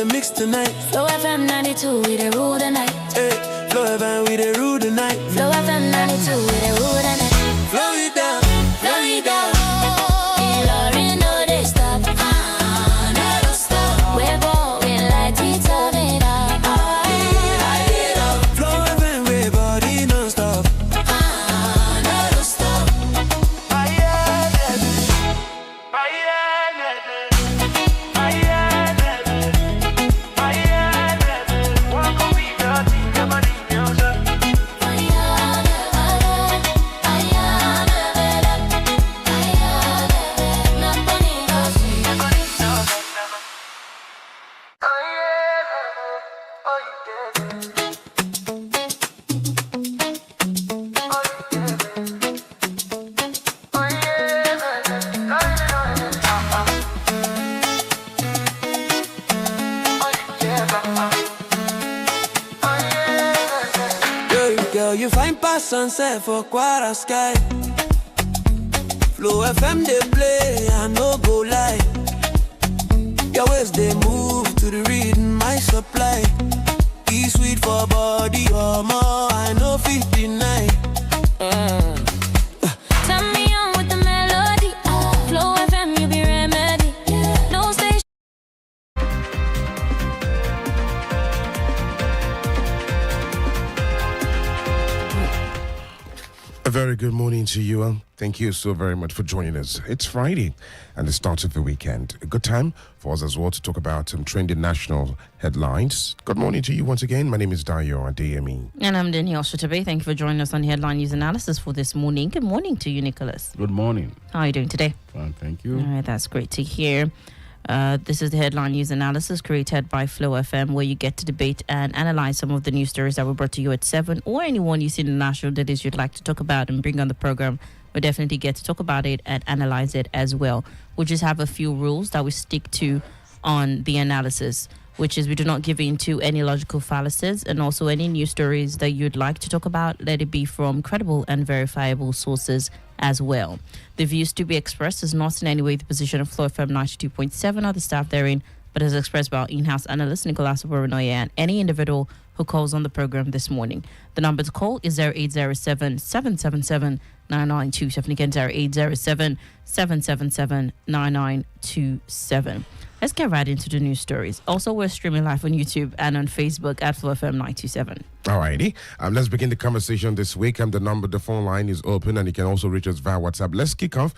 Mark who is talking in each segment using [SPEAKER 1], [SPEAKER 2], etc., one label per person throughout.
[SPEAKER 1] the mix tonight.
[SPEAKER 2] FlowFM 92, we the rule the night.
[SPEAKER 1] Hey, FlowFM, we the rule the night.
[SPEAKER 2] FlowFM 92, we the rule the night.
[SPEAKER 1] Flow it down,
[SPEAKER 2] Flow it down. Ilorin, no they stop. Never stop. We're going like it's a
[SPEAKER 1] FlowFM, we body non-stop.
[SPEAKER 2] never stop.
[SPEAKER 1] Girl, you find past sunset for quite a sky. Flow FM they play, I no go lie. Your ways they move to the rhythm, my supply. Be sweet for body, or more, I no fit deny.
[SPEAKER 2] Turn me on with the melody. Flow FM, you be remedy. No station.
[SPEAKER 3] A very good morning to you. Thank you so very much for joining us. It's Friday and the start of the weekend. A good time for us as well to talk about some trending national headlines. Good morning to you once again. My name is Adeyemi.
[SPEAKER 4] And I'm Danielle Shitta-Bey. Thank you for joining us on Headline News Analysis for this morning. Good morning to you, Nicholas.
[SPEAKER 5] Good morning.
[SPEAKER 4] How are you doing today?
[SPEAKER 5] Fine, thank you.
[SPEAKER 4] All right, that's great to hear. This is the Headline News Analysis created by FlowFM, where you get to debate and analyze some of the news stories that were brought to you at 7, or anyone you see in the national that is you'd like to talk about and bring on the program. We'll definitely get to talk about it and analyze it as well. We just have a few rules that we stick to on the analysis, which is we do not give in to any logical fallacies, and also any news stories that you'd like to talk about, let it be from credible and verifiable sources as well. The views to be expressed is not in any way the position of FlowFM 92.7 or the staff therein, but is expressed by our in-house analyst, Nicholas Uwerunonye, and any individual who calls on the program this morning. The number to call is 0807-777-9927. Again, 0807-777-9927. Let's get right into the news stories. Also, we're streaming live on YouTube and on Facebook at FlowFM 927.
[SPEAKER 3] Alrighty. Let's begin the conversation this week. The phone line is open, and you can also reach us via WhatsApp. Let's kick off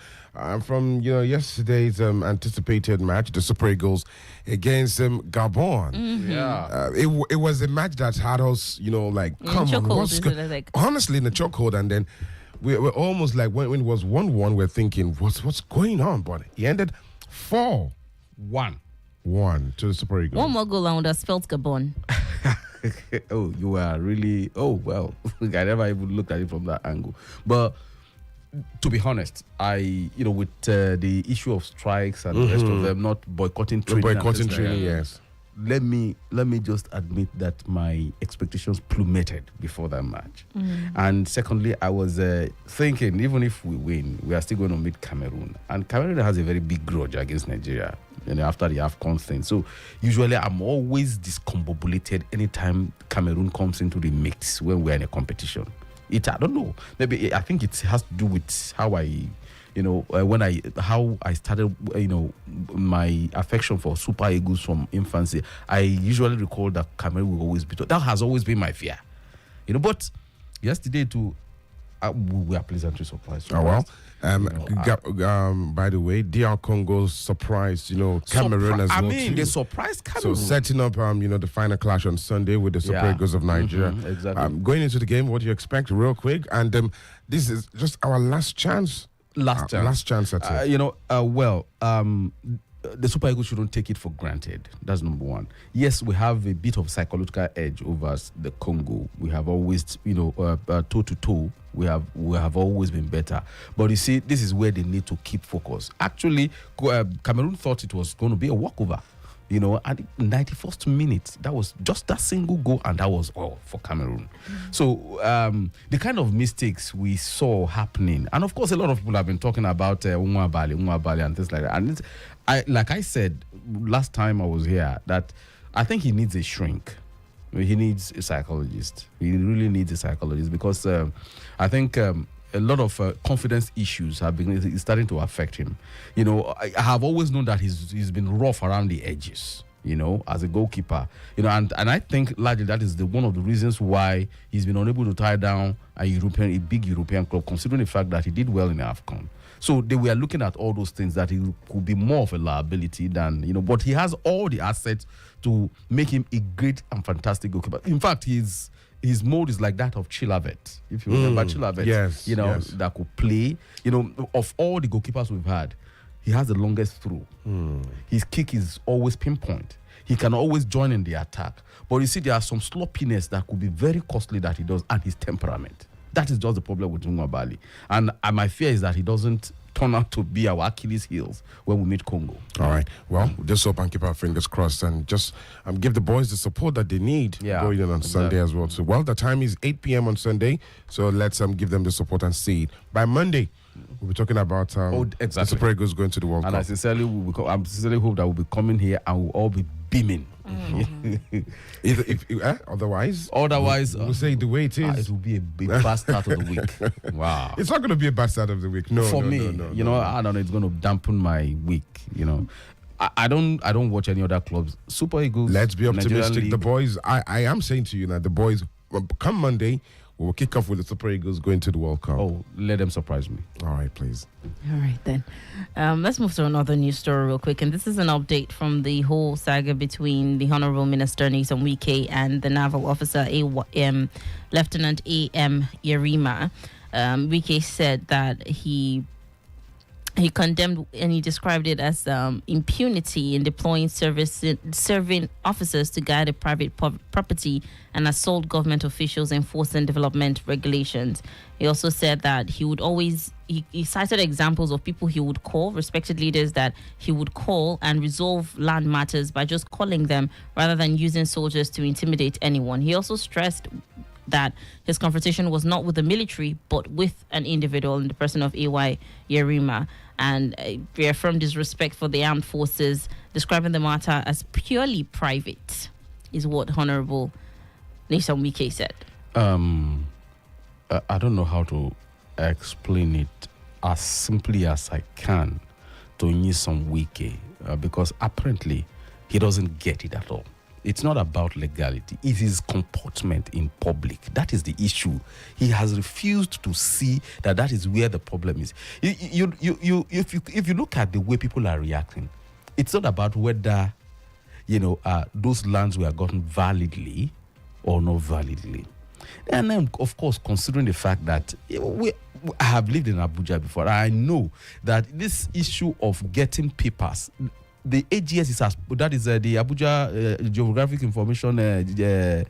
[SPEAKER 3] from yesterday's anticipated match, the Super Eagles against Gabon.
[SPEAKER 4] Mm-hmm.
[SPEAKER 5] Yeah.
[SPEAKER 3] It was a match that had us, come on, what's honestly in the chokehold, and then we're almost like when it was 1-1, we're thinking, what's going on? But he ended 4-1 to the Super Eagles.
[SPEAKER 4] One more goal and would have spelled Gabon.
[SPEAKER 5] Oh, you are really... Oh, well, I never even looked at it from that angle. But to be honest, with the issue of strikes and the rest of them not boycotting training.
[SPEAKER 3] Yes.
[SPEAKER 5] Let me just admit that my expectations plummeted before that match. And secondly, I was thinking, even if we win, we are still going to meet Cameroon. And Cameroon has a very big grudge against Nigeria, after the AFCON thing. So usually I'm always discombobulated anytime Cameroon comes into the mix when we're in a competition. I don't know. Maybe I think it has to do with how I started, my affection for Super Eagles from infancy. I usually recall that Cameroon will always be. That has always been my fear, But yesterday too, we are pleasantly surprised.
[SPEAKER 3] Oh well. By the way, DR Congo surprised, Cameroon as well.
[SPEAKER 5] They surprised Cameroon.
[SPEAKER 3] So setting up, the final clash on Sunday with the Super Eagles of Nigeria.
[SPEAKER 5] Exactly.
[SPEAKER 3] Going into the game, what do you expect, real quick? And this is just our last chance. Last chance at it.
[SPEAKER 5] The Super Eagles shouldn't take it for granted. That's number one. Yes, we have a bit of psychological edge over the Congo. We have always, toe to toe. We have always been better. But you see, this is where they need to keep focus. Actually, Cameroon thought it was going to be a walkover. At the 91st minute, that was just that single goal, and that was all for Cameroon. So the kind of mistakes we saw happening, and of course, a lot of people have been talking about Umwabali and things like that. And like I said last time I was here, that I think he needs a shrink. He needs a psychologist. He really needs a psychologist because I think a lot of confidence issues have been starting to affect him. You know, I have always known that he's been rough around the edges, you know, as a goalkeeper. You know, and I think largely that is one of the reasons why he's been unable to tie down a big European club, considering the fact that he did well in AFCON. So they were looking at all those things that he could be more of a liability than, you know, but he has all the assets to make him a great and fantastic goalkeeper. In fact, his mode is like that of Chilavet. If you remember Chilavet,
[SPEAKER 3] yes,
[SPEAKER 5] you know, that could play. You know, of all the goalkeepers we've had, he has the longest through. His kick is always pinpoint. He can always join in the attack. But you see, there are some sloppiness that could be very costly that he does, and his temperament. That is just the problem with Nwabali. And my fear is that he doesn't turn out to be our Achilles heels when we meet Congo.
[SPEAKER 3] All right. Well, just hope and keep our fingers crossed and just give the boys the support that they need going in on Sunday as well. So, well, the time is 8 p.m. on Sunday. So let's give them the support and see it. By Monday, we'll be talking about the Super Eagles going to the World Cup.
[SPEAKER 5] And I sincerely hope that we'll be coming here and we'll all be beaming.
[SPEAKER 3] Otherwise,
[SPEAKER 5] we'll
[SPEAKER 3] say it the way it is.
[SPEAKER 5] It will be a bad start of the week. Wow,
[SPEAKER 3] it's not going to be a bad start of the week. No,
[SPEAKER 5] for me, you know, I don't know. It's going to dampen my week. You know, I don't watch any other clubs. Super Eagles.
[SPEAKER 3] Let's be optimistic. The boys. I am saying to you now, the boys come Monday. We'll kick off with the Super Eagles going to the World Cup.
[SPEAKER 5] Oh, let them surprise me.
[SPEAKER 3] All right, please.
[SPEAKER 4] All right, then. Let's move to another news story real quick. And this is an update from the whole saga between the Honorable Minister Nyesom Wike and the naval officer, Lieutenant A.M. Yerima. Wike said that he condemned and he described it as impunity in deploying serving officers to guide a private property and assault government officials enforcing development regulations. He also said that he would always, he cited examples of people he would call, respected leaders that he would call and resolve land matters by just calling them rather than using soldiers to intimidate anyone. He also stressed that his confrontation was not with the military, but with an individual in the person of A.Y. Yerima, and reaffirmed his respect for the armed forces, describing the matter as purely private, is what Honorable Nyesom Wike said.
[SPEAKER 5] I don't know how to explain it as simply as I can to Nyesom Wike, because apparently he doesn't get it at all. It's not about legality. It is comportment in public. That is the issue. He has refused to see that is where the problem is. If you look at the way people are reacting, it's not about whether, you know, those lands were gotten validly or not validly. And then, of course, considering the fact that I have lived in Abuja before, I know that this issue of getting papers, the AGS is the Abuja Geographic Information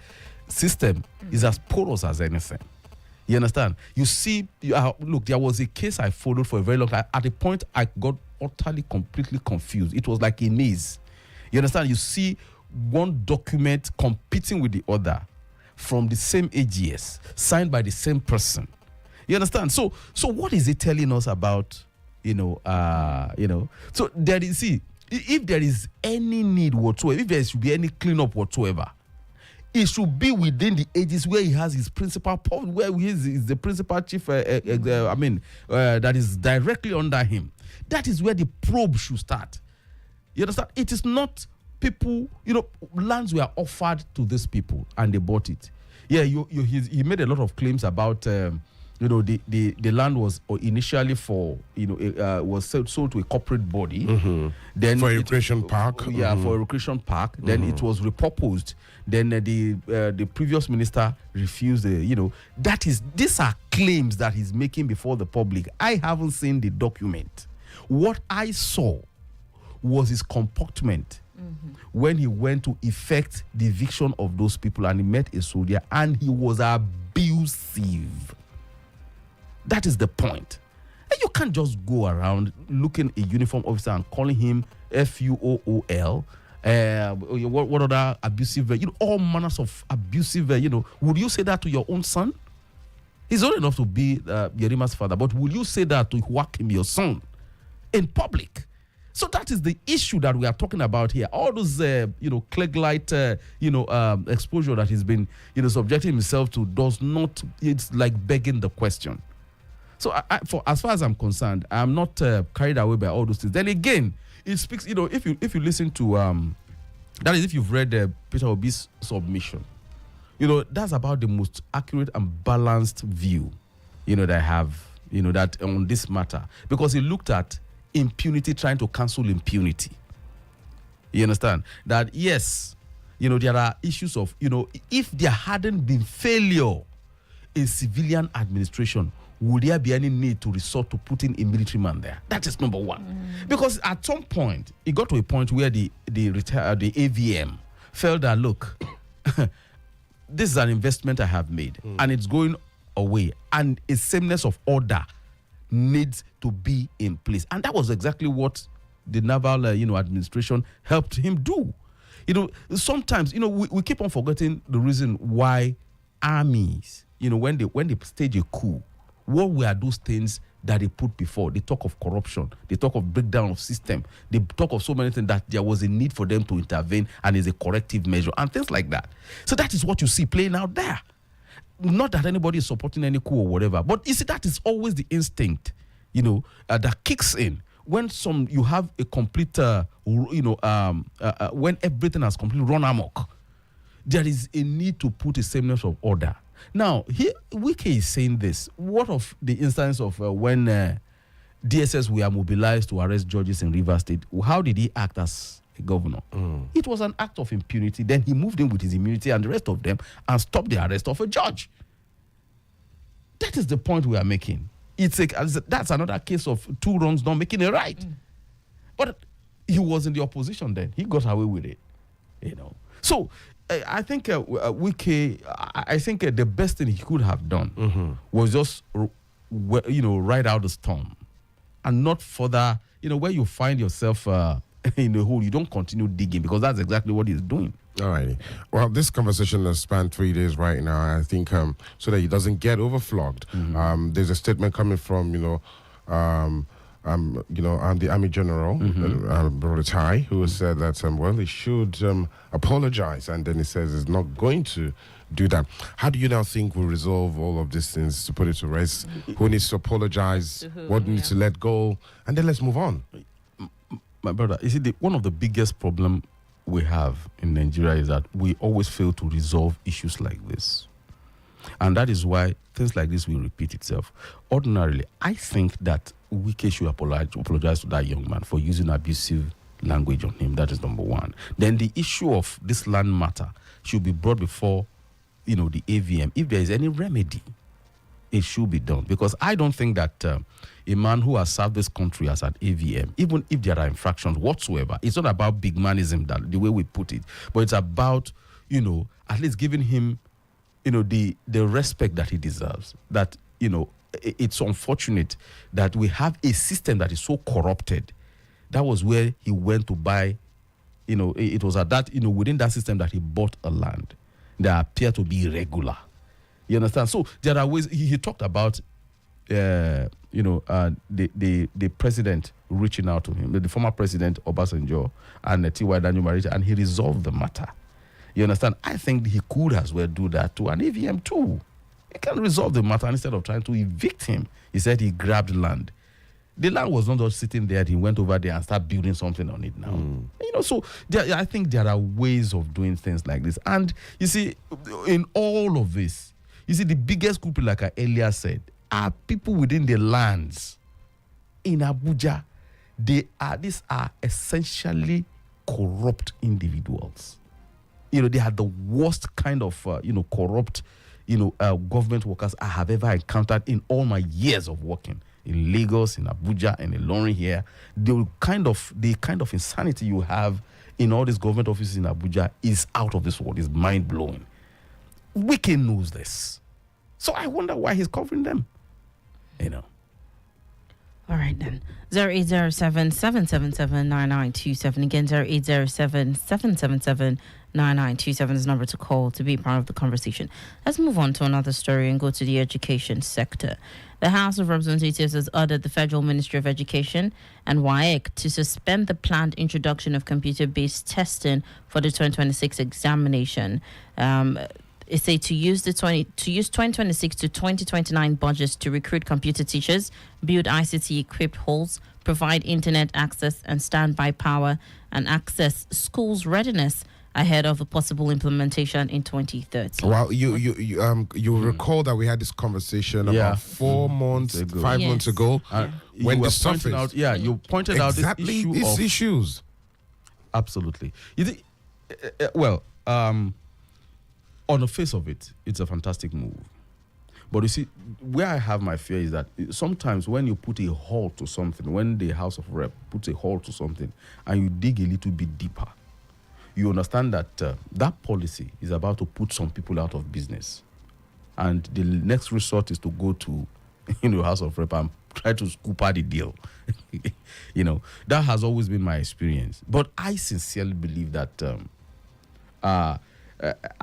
[SPEAKER 5] System is as porous as anything. You understand? You see, look, there was a case I followed for a very long time. At a point, I got utterly, completely confused. It was like a maze. You understand? You see one document competing with the other from the same AGS, signed by the same person. You understand? So what is it telling us about, So there is, see, if there is any need whatsoever, if there should be any cleanup whatsoever, it should be within the ages where he has his principal, where he is the principal chief, that is directly under him. That is where the probe should start. You understand? It is not people, lands were offered to these people and they bought it. Yeah, he made a lot of claims about, the land was initially for, was sold to a corporate body. Mm-hmm. Then
[SPEAKER 3] for a recreation park.
[SPEAKER 5] Yeah, for a recreation park. Then it was repurposed. Then the previous minister refused. These are claims that he's making before the public. I haven't seen the document. What I saw was his comportment when he went to effect the eviction of those people, and he met a soldier, and he was abusive. That is the point. And you can't just go around looking a uniform officer and calling him FUOOL. What other abusive, all manners of abusive, would you say that to your own son? He's old enough to be Yerima's father, but will you say that to Joachim, your son, in public? So that is the issue that we are talking about here. All those, click light, exposure that he's been, subjecting himself to does not, it's like begging the question. So for as far as I'm concerned, I'm not carried away by all those things. Then again, it speaks, if you listen to, that is if you've read Peter Obi's submission, that's about the most accurate and balanced view, that I have, that on this matter. Because he looked at impunity, trying to cancel impunity. You understand? That, yes, there are issues of, if there hadn't been failure in civilian administration, would there be any need to resort to putting a military man there? That is number one. Because at some point, it got to a point where the AVM felt that, look, this is an investment I have made, and it's going away, and a sameness of order needs to be in place. And that was exactly what the naval administration helped him do. Sometimes we keep on forgetting the reason why armies, when they stage a coup, what were those things that they put before? They talk of corruption, they talk of breakdown of system, they talk of so many things that there was a need for them to intervene and is a corrective measure and things like that. So that is what you see playing out there. Not that anybody is supporting any coup or whatever, but you see, that is always the instinct, that kicks in when you have a complete, when everything has completely run amok. There is a need to put a sameness of order. Now, here, Wike is saying this. What of the instance of when DSS were mobilized to arrest judges in Rivers State? How did he act as a governor? It was an act of impunity. Then he moved in with his immunity and the rest of them and stopped the arrest of a judge. That is the point we are making. That's another case of two wrongs not making a right. But he was in the opposition then. He got away with it. So I think Wike, I think the best thing he could have done was just, ride out the storm and not further, where you find yourself in the hole, you don't continue digging, because that's exactly what he's doing.
[SPEAKER 3] All right. Well, this conversation has spanned 3 days right now. I think so that he doesn't get overflogged. There's a statement coming from, the Army General, Brother Tai, who said that, he should apologize. And then he says he's not going to do that. How do you now think we'll resolve all of these things, to put it to rest? Who needs to apologize? What needs to let go? And then let's move on.
[SPEAKER 5] My brother, you see, one of the biggest problems we have in Nigeria is that we always fail to resolve issues like this. And that is why things like this will repeat itself. Ordinarily, I think that Wike should apologize to that young man for using abusive language on him. That is number one. Then the issue of this land matter should be brought before, the AVM. If there is any remedy, it should be done. Because I don't think that a man who has served this country as an AVM, even if there are infractions whatsoever, it's not about big manism, that the way we put it, but it's about, at least giving him, the respect that he deserves. That, it's unfortunate that we have a system that is so corrupted. That was where he went to buy, it was at that, within that system that he bought a land that appeared to be irregular. You understand? So there are ways. He talked about, the president reaching out to him, the former president Obasanjo and T.Y. Danielle, and he resolved the matter. You understand? I think he could as well do that to an AVM too. He can resolve the matter instead of trying to evict him. He said he grabbed land. The land was not just sitting there. He went over there and started building something on it now. So I think there are ways of doing things like this. And you see, in all of this, you see, the biggest group, like I earlier said, are people within the lands in Abuja. These are essentially corrupt individuals. They are the worst kind of, corrupt, government workers I have ever encountered in all my years of working in Lagos, in Abuja, and in Ilorin here. The kind of insanity you have in all these government offices in Abuja is out of this world. Is mind blowing. Wike knows this. So I wonder why he's covering them.
[SPEAKER 4] All right then. 0807-777-9927. Again, 0807-777-9927 is the number to call to be part of the conversation. Let's move on to another story and go to the education sector. The House of Representatives has ordered the Federal Ministry of Education and WAEC to suspend the planned introduction of computer-based testing for the 2026 examination. It says to use 2026 to 2029 budgets to recruit computer teachers, build ICT-equipped halls, provide internet access and standby power, and access schools' readiness ahead of a possible implementation in 2030.
[SPEAKER 3] Well, you recall that we had this conversation about 4 months, 5 months ago, when
[SPEAKER 5] you
[SPEAKER 3] the surface.
[SPEAKER 5] you pointed out
[SPEAKER 3] exactly
[SPEAKER 5] these
[SPEAKER 3] issues.
[SPEAKER 5] Absolutely. You think, on the face of it, it's a fantastic move. But you see, where I have my fear is that sometimes when you put a halt to something, when the House of Rep puts a halt to something, and you dig a little bit deeper, you understand that that policy is about to put some people out of business. And the next resort is to go to House of Rep and try to scoop out the deal. That has always been my experience. But I sincerely believe that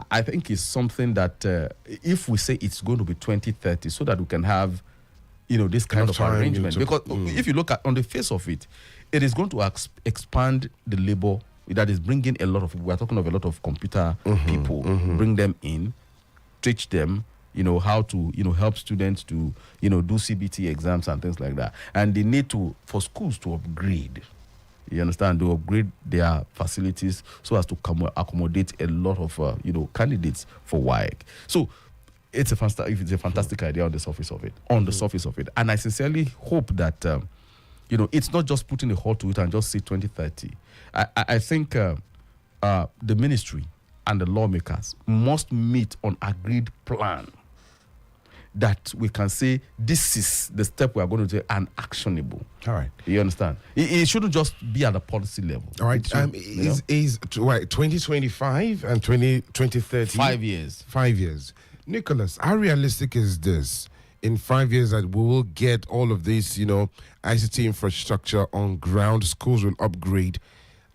[SPEAKER 5] I think it's something that if we say it's going to be 2030, so that we can have, this kind of arrangement. Because if you look at on the face of it, it is going to expand the labor that is bringing a lot of. We're talking of a lot of computer people. Bring them in, teach them, how to, help students to, do CBT exams and things like that. And they need for schools to upgrade. You understand? To upgrade their facilities so as to accommodate a lot of, candidates for WAEC. So it's a fantastic idea on the surface of it. And I sincerely hope that, it's not just putting a halt to it and just say 2030. I think the ministry and the lawmakers must meet on agreed plan that we can say this is the step we are going to take and actionable.
[SPEAKER 3] All right.
[SPEAKER 5] You understand? It shouldn't just be at the policy level.
[SPEAKER 3] All right. Is 2025 and 2030?
[SPEAKER 5] 5 years.
[SPEAKER 3] 5 years. Nicholas, how realistic is this? In 5 years that we will get all of this, ICT infrastructure on ground, schools will upgrade.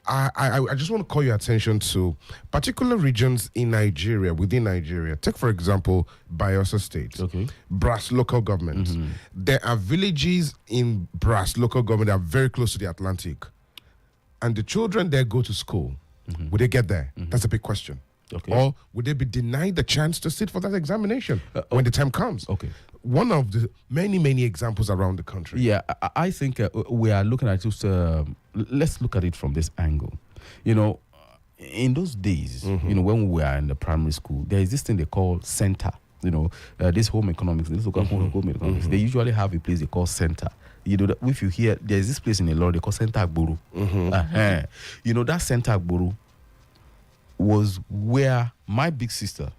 [SPEAKER 3] I just want to call your attention to particular regions in Nigeria, within Nigeria. Take, for example, Bayelsa State, Brass local government. There are villages in Brass local government that are very close to the Atlantic. And the children there go to school. Would they get there? That's a big question. Or would they be denied the chance to sit for that examination when the time comes? One of the many, many examples around the country.
[SPEAKER 5] Yeah, I think we are looking at it. Let's look at it from this angle. In those days, when we were in the primary school, there is this thing they call center. This home economics, this local home economics. They usually have a place they call center. If you hear, there is this place in Ilorin they call Center Agboru. That Center Agboru was where my big sister,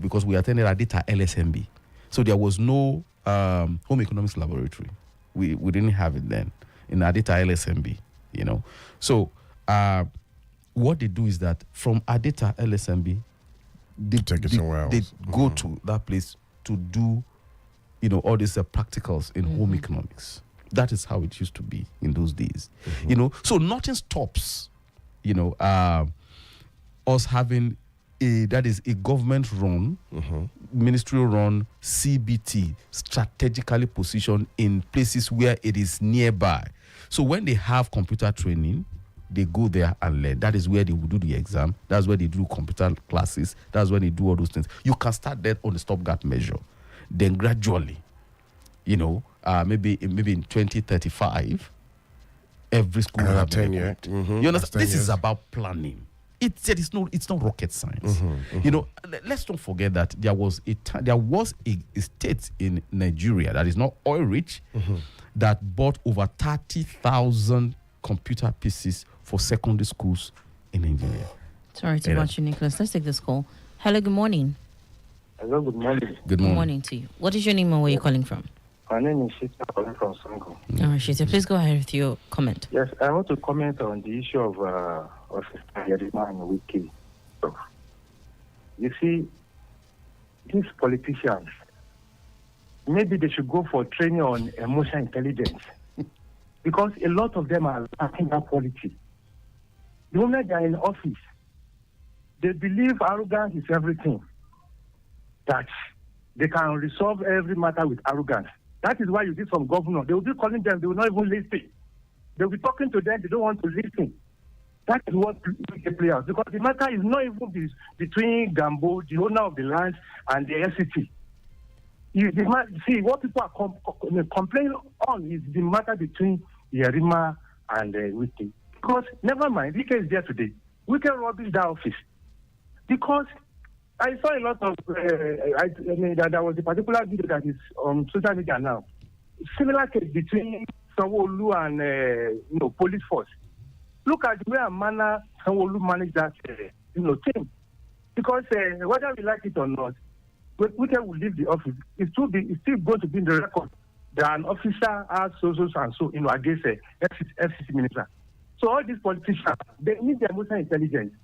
[SPEAKER 5] because we attended Adeta LSMB. So there was no home economics laboratory. We didn't have it then in Adeta LSMB, So what they do is that from Adeta LSMB, they go to that place to do, all these practicals in home economics. That is how it used to be in those days. So nothing stops, us having a government-run, ministry-run CBT strategically positioned in places where it is nearby. So when they have computer training, they go there and learn. That is where they will do the exam. That's where they do computer classes. That's when they do all those things. You can start that on the stopgap measure. Then gradually, maybe in 2035, every school will have
[SPEAKER 3] 10 years.
[SPEAKER 5] You understand? This is about planning. It's not rocket science. Let's don't forget that there was a state in Nigeria that is not oil rich that bought over 30,000 computer pieces for secondary schools in Nigeria.
[SPEAKER 4] Sorry to watch you, Nicholas. Let's take this call. Hello, good morning.
[SPEAKER 6] Hello, good morning.
[SPEAKER 5] Good
[SPEAKER 4] morning to you. What is your name and where are you calling from?
[SPEAKER 6] My name is Shitta calling from Sango.
[SPEAKER 4] All right, Shitta, please go ahead with your comment.
[SPEAKER 6] Yes, I want to comment on the issue of Adeyemi and Wiki. You see, these politicians, maybe they should go for training on emotional intelligence. because a lot of them are lacking that quality. The moment they are in office, they believe arrogance is everything, that they can resolve every matter with arrogance. That is why you see some governors, they will be calling them, they will not even listen. They will be talking to them, they don't want to listen. That is what the players, because the matter is not even between Gambo, the owner of the land, and the SCT. See, what people are complaining on is the matter between Yerima and Wiki. Because, never mind, Wiki is there today. We can rubbish that office. Because I saw a lot of, there was a particular video that is on social media now. Similar case between Sanwo-Olu and, police force. Look at the way and manner Sanwo-Olu managed that, team. Because whether we like it or not, Wike will leave the office. It's still going to be in the record that an officer has so and so, against FCC minister. So all these politicians, they need their emotional intelligence.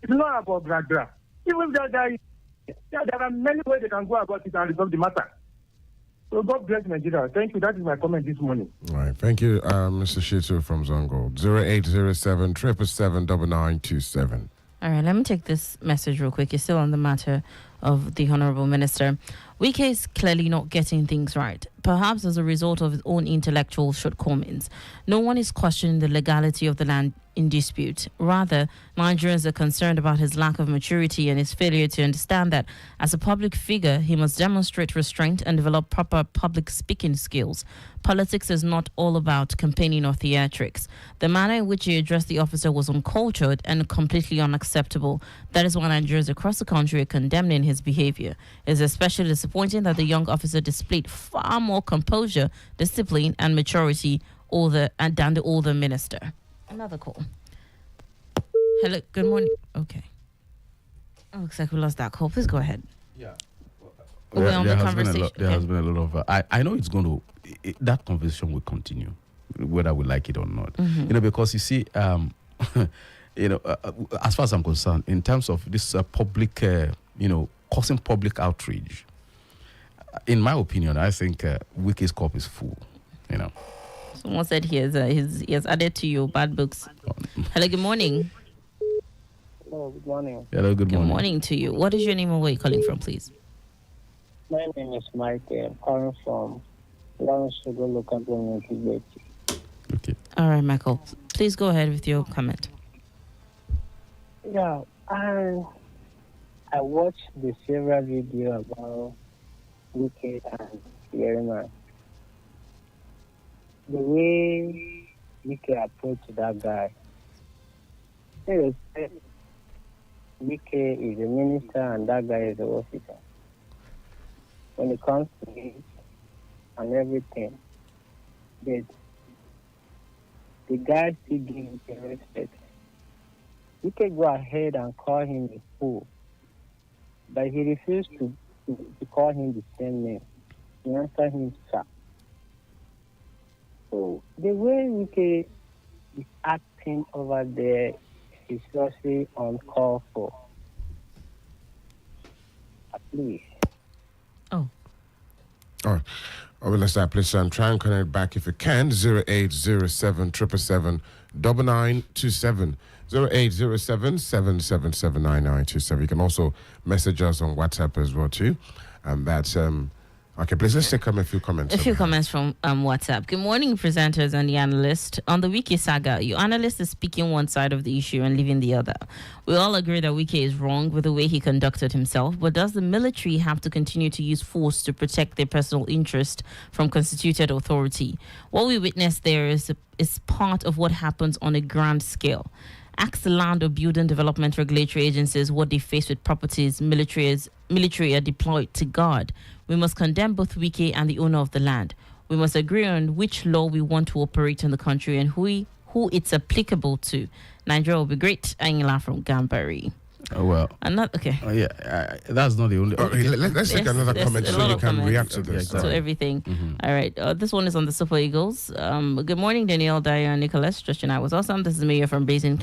[SPEAKER 6] It's not about gra. Even if there are many ways they can go about it and resolve the matter. So God bless Nigeria. Thank you. That is my comment this morning.
[SPEAKER 3] All right. Thank you, Mr. Shitu from Zongo. 0807 777 9927.
[SPEAKER 4] All right, let me take this message real quick. It's still on the matter of the Honorable Minister. Wike is clearly not getting things right, perhaps as a result of his own intellectual shortcomings. No one is questioning the legality of the land in dispute. Rather, Nigerians are concerned about his lack of maturity and his failure to understand that as a public figure, he must demonstrate restraint and develop proper public speaking skills. Politics is not all about campaigning or theatrics. The manner in which he addressed the officer was uncultured and completely unacceptable. That is why Nigerians across the country are condemning his behavior. It is especially disappointing that the young officer displayed far more composure, discipline, and maturity than the older minister. Another call. Hello, good morning. Okay. Oh, looks like we lost that call. Please go ahead.
[SPEAKER 5] Yeah.
[SPEAKER 4] We're on the conversation.
[SPEAKER 5] There has been a lot of... I know it's going to... that conversation will continue, whether we like it or not.
[SPEAKER 4] Mm-hmm.
[SPEAKER 5] Because you see, as far as I'm concerned, in terms of this public, causing public outrage, in my opinion, I think Wike's cup is full,
[SPEAKER 4] Someone said he has added to your bad books. Hello, good morning.
[SPEAKER 7] Hello, good morning.
[SPEAKER 5] Hello, good morning.
[SPEAKER 4] Good morning to you. What is your name and where are you calling from, please?
[SPEAKER 7] My name is Mike. I'm calling from Lawrence Sugar Local Government.
[SPEAKER 5] Okay.
[SPEAKER 4] All right, Michael. Please go ahead with your comment.
[SPEAKER 7] Yeah, I watched the several video about Wike and Yerima. The way Wike approached that guy, Wike is a minister and that guy is an officer. When it comes to it and everything, but the guy still gives him respect. You can go ahead and call him a fool, but he refused to call him the same name. He answered him, sir. So the way Wike is acting over there is seriously uncalled for. Please.
[SPEAKER 4] Oh.
[SPEAKER 3] All right. Let's start. Please try and connect back if you can. 0807 777 9927. 0807 777 9927. You can also message us on WhatsApp as well too. And that's okay, please let's take a few comments.
[SPEAKER 4] A few comments from WhatsApp. Good morning, presenters and the analyst. On the Wike saga, your analyst is speaking one side of the issue and leaving the other. We all agree that Wike is wrong with the way he conducted himself, but does the military have to continue to use force to protect their personal interest from constituted authority? What we witnessed there is part of what happens on a grand scale. Ask the land or building development regulatory agencies what they face with properties military are deployed to guard. We must condemn both Wike and the owner of the land. We must agree on which law we want to operate in the country and who it's applicable to. Nigeria will be great. Angela from Gambari.
[SPEAKER 5] Oh, well.
[SPEAKER 4] Okay.
[SPEAKER 5] That's not the only...
[SPEAKER 3] Let's take another comment so you can react to this.
[SPEAKER 4] To everything. Mm-hmm. All right. This one is on the Super Eagles. Good morning, Danielle, Adedayo, and Nicholas. Just tonight was awesome. This is Mayor from Basin.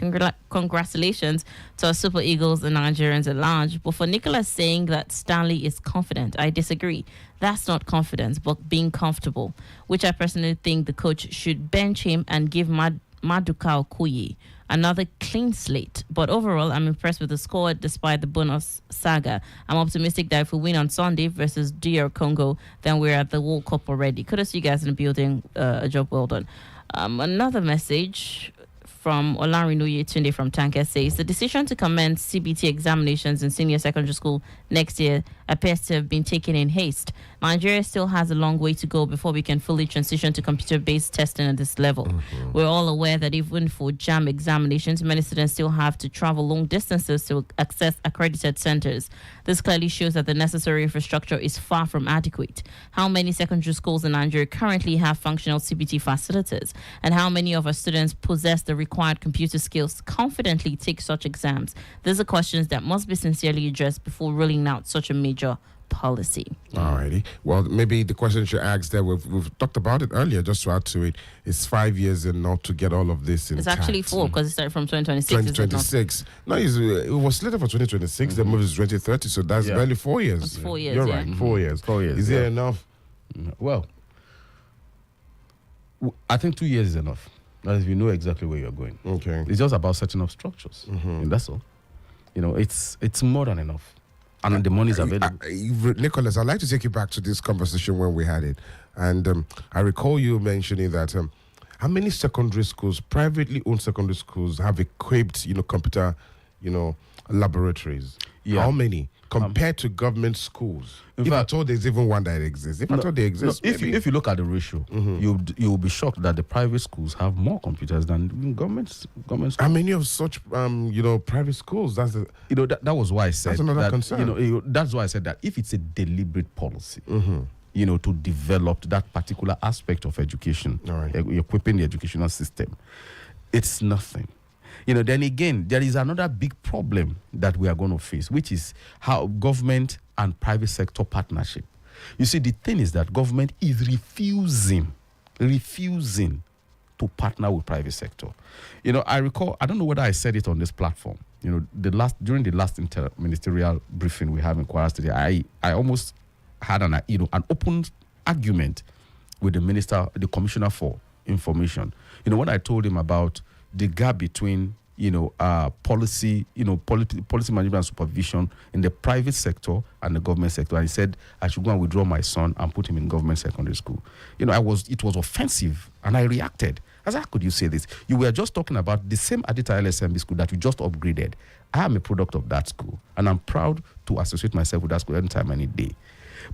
[SPEAKER 4] Congratulations to our Super Eagles and Nigerians at large. But for Nicholas saying that Stanley is confident, I disagree. That's not confidence, but being comfortable, which I personally think the coach should bench him and give Maduka Okoye another clean slate. But overall, I'm impressed with the score despite the bonus saga. I'm optimistic that if we win on Sunday versus DR Congo, then we're at the World Cup already. Kudos to you guys in the building. A job well done. Another message from Uwerunonye Tunde from Tanker says the decision to commence CBT examinations in senior secondary school next year appears to have been taken in haste. Nigeria still has a long way to go before we can fully transition to computer-based testing at this level. We're all aware that even for JAM examinations, many students still have to travel long distances to access accredited centers. This clearly shows that the necessary infrastructure is far from adequate. How many secondary schools in Nigeria currently have functional CBT facilities? And how many of our students possess the required computer skills to confidently take such exams? These are questions that must be sincerely addressed before rolling out such a major policy.
[SPEAKER 3] Alrighty. Well, maybe the question you asked there, we've talked about it earlier, just to add to it, it's 5 years and not to get all of this in.
[SPEAKER 4] It's actually 4 because it started from 2026.
[SPEAKER 3] 2026. No, it was slated for 2026. The move is 2030, so that's barely 4 years.
[SPEAKER 4] It's 4 years.
[SPEAKER 3] You're right, 4 years.
[SPEAKER 5] 4 years.
[SPEAKER 3] Is it enough?
[SPEAKER 5] Well, I think 2 years is enough. As you know exactly where you're going.
[SPEAKER 3] Okay.
[SPEAKER 5] It's just about setting up structures. And that's all. It's more than enough. And the money is available.
[SPEAKER 3] Nicholas, I'd like to take you back to this conversation when we had it. And I recall you mentioning that how many secondary schools, privately owned secondary schools, have equipped, computer, laboratories?
[SPEAKER 5] Yeah.
[SPEAKER 3] How many? Compared to government schools.
[SPEAKER 5] In
[SPEAKER 3] If
[SPEAKER 5] fact,
[SPEAKER 3] at all there's even one that exists. If at all they exist.
[SPEAKER 5] if you look at the ratio, you'll be shocked that the private schools have more computers than government schools.
[SPEAKER 3] How many of such, private schools? That's the,
[SPEAKER 5] that was why I said
[SPEAKER 3] That's another
[SPEAKER 5] that,
[SPEAKER 3] concern.
[SPEAKER 5] that's why I said that if it's a deliberate policy, to develop that particular aspect of education,
[SPEAKER 3] All right.
[SPEAKER 5] Equipping the educational system, it's nothing. Then again, there is another big problem that we are going to face, which is how government and private sector partnership. You see, the thing is that government is refusing to partner with private sector. I recall, I don't know whether I said it on this platform. During the last interministerial briefing we have in Kwara State, I almost had an open argument with the commissioner for information. When I told him about the gap between policy management and supervision in the private sector and the government sector, and he said I should go and withdraw my son and put him in government secondary school. It was offensive, and I reacted. I said, how could you say this? You were just talking about the same Adedayo LSMB school that you just upgraded. I am a product of that school, and I'm proud to associate myself with that school anytime, any day.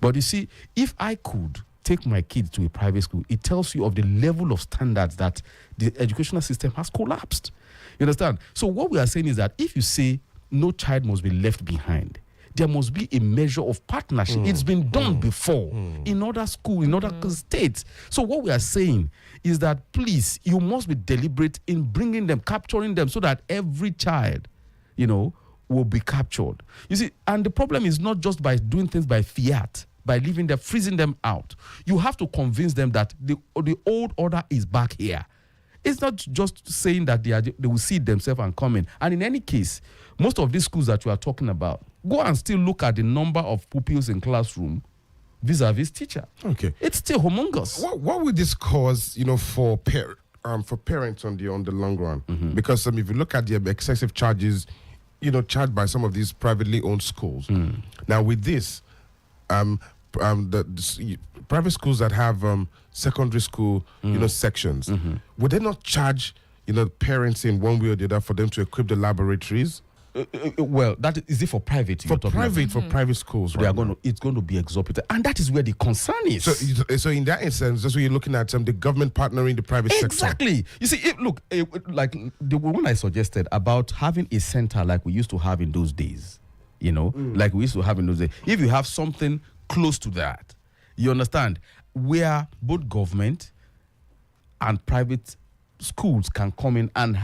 [SPEAKER 5] But you see, if I could take my kids to a private school, it tells you of the level of standards that the educational system has collapsed. You understand? So what we are saying is that if you say no child must be left behind, there must be a measure of partnership. It's been done before in other schools, in other states. So what we are saying is that, please, you must be deliberate in bringing them, capturing them, so that every child, will be captured. You see, and the problem is not just by doing things by fiat, by leaving them, freezing them out. You have to convince them that the old order is back here. It's not just saying that they will see it themselves and come in. And in any case, most of these schools that you are talking about, go and still look at the number of pupils in classroom vis-a-vis teacher.
[SPEAKER 3] Okay.
[SPEAKER 5] It's still humongous.
[SPEAKER 3] What would this cause, for parents on the long run? Because if you look at the excessive charges, charged by some of these privately owned schools. Now with this, the private schools that have secondary school, sections, would they not charge, parents in one way or the other for them to equip the laboratories?
[SPEAKER 5] Well, that is it for private.
[SPEAKER 3] For private schools,
[SPEAKER 5] right? It's going to be exorbitant, and that is where the concern is.
[SPEAKER 3] So in that instance, that's what you're looking at, the government partnering the private sector.
[SPEAKER 5] Exactly. You see, like the one I suggested about having a center like we used to have in those days. Like we used to have in those days. If you have something close to that, you understand, where both government and private schools can come in and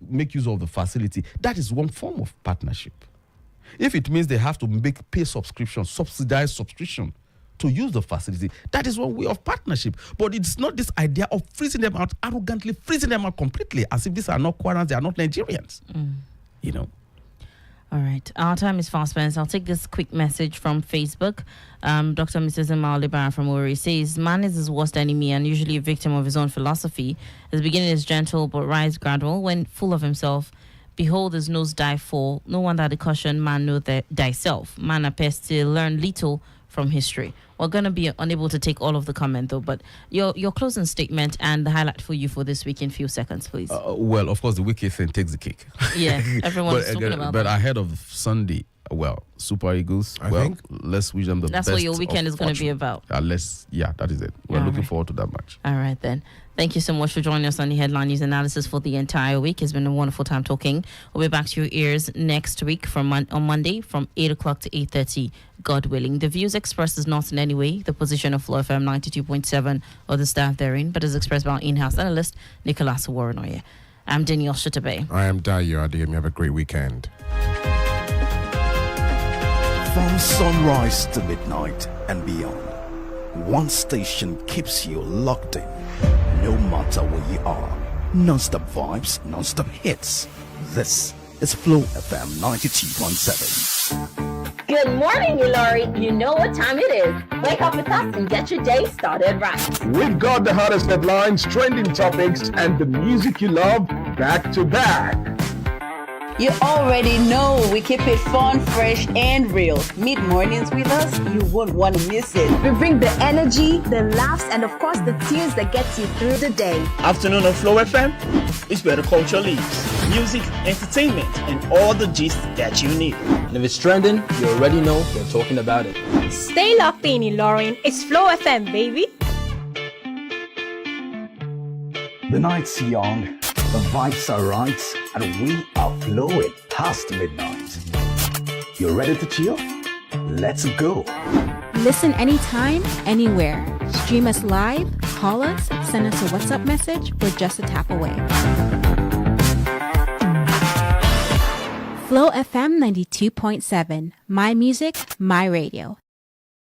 [SPEAKER 5] make use of the facility, that is one form of partnership. If it means they have to pay subsidized subscription to use the facility, that is one way of partnership. But it's not this idea of freezing them out, arrogantly freezing them out completely, as if these are not Kwarans, they are not Nigerians.
[SPEAKER 4] All right. Our time is fast spent. I'll take this quick message from Facebook. Dr. Mrs. Libar from Uri says, man is his worst enemy and usually a victim of his own philosophy. His beginning is gentle but rise gradual. When full of himself, behold his nose dive fall. No wonder the caution, man know thyself. Man appears to learn little from history. We're going to be unable to take all of the comment, though, but your closing statement and the highlight for you for this week in few seconds, please.
[SPEAKER 5] Well, of course, the wicked thing takes the cake.
[SPEAKER 4] Yeah, everyone's talking about
[SPEAKER 5] but
[SPEAKER 4] that.
[SPEAKER 5] ahead of Sunday, Super Eagles,
[SPEAKER 3] I think
[SPEAKER 5] let's wish them the best.
[SPEAKER 4] That's what your weekend is going to be about.
[SPEAKER 5] That is it. We're looking forward to that match.
[SPEAKER 4] All right, then. Thank you so much for joining us on the Headline News Analysis for the entire week. It's been a wonderful time talking. We'll be back to your ears next week on Monday from 8 o'clock to 8:30, God willing. The views expressed is not in any way the position of FlowFM 92.7 or the staff therein, but is expressed by our in-house analyst, Nicholas Uwerunonye. I'm Danielle Shitta-Bey.
[SPEAKER 3] I am Adedayo. Adeyemi. Have a great weekend.
[SPEAKER 8] From sunrise to midnight and beyond, one station keeps you locked in. No matter where you are, non-stop vibes, non-stop hits. This is Flow FM 92.7.
[SPEAKER 9] Good morning, Ilorin. You know what time it is. Wake up with us and get your day started right.
[SPEAKER 10] We've got the hottest headlines, trending topics, and the music you love back to back.
[SPEAKER 11] You already know we keep it fun, fresh, and real. Mid-mornings with us, you won't want to miss it.
[SPEAKER 12] We bring the energy, the laughs, and of course the tunes that get you through the day.
[SPEAKER 13] Afternoon on Flow FM, it's where the culture lives. Music, entertainment, and all the gist that you need.
[SPEAKER 14] And if it's trending, you already know they're talking about it.
[SPEAKER 12] Stay locked in, Ilorin. It's Flow FM, baby.
[SPEAKER 8] The night's young, the vibes are right, and we are flowing past midnight. You ready to chill? Let's go.
[SPEAKER 15] Listen anytime, anywhere. Stream us live, call us, send us a WhatsApp message. We're just a tap away. Flow FM 92.7. My music, my radio.